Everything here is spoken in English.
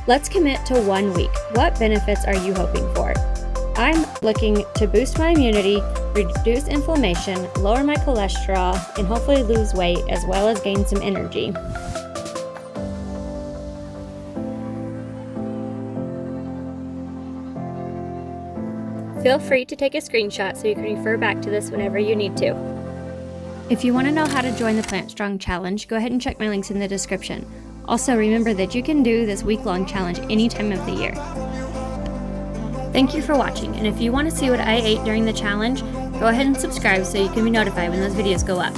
Let's commit to 1 week. What benefits are you hoping for? I'm looking to boost my immunity, reduce inflammation, lower my cholesterol, and hopefully lose weight as well as gain some energy. Feel free to take a screenshot so you can refer back to this whenever you need to. If you want to know how to join the Plantstrong Challenge, go ahead and check my links in the description. Also, remember that you can do this week-long challenge any time of the year. Thank you for watching, and if you want to see what I ate during the challenge, go ahead and subscribe so you can be notified when those videos go up.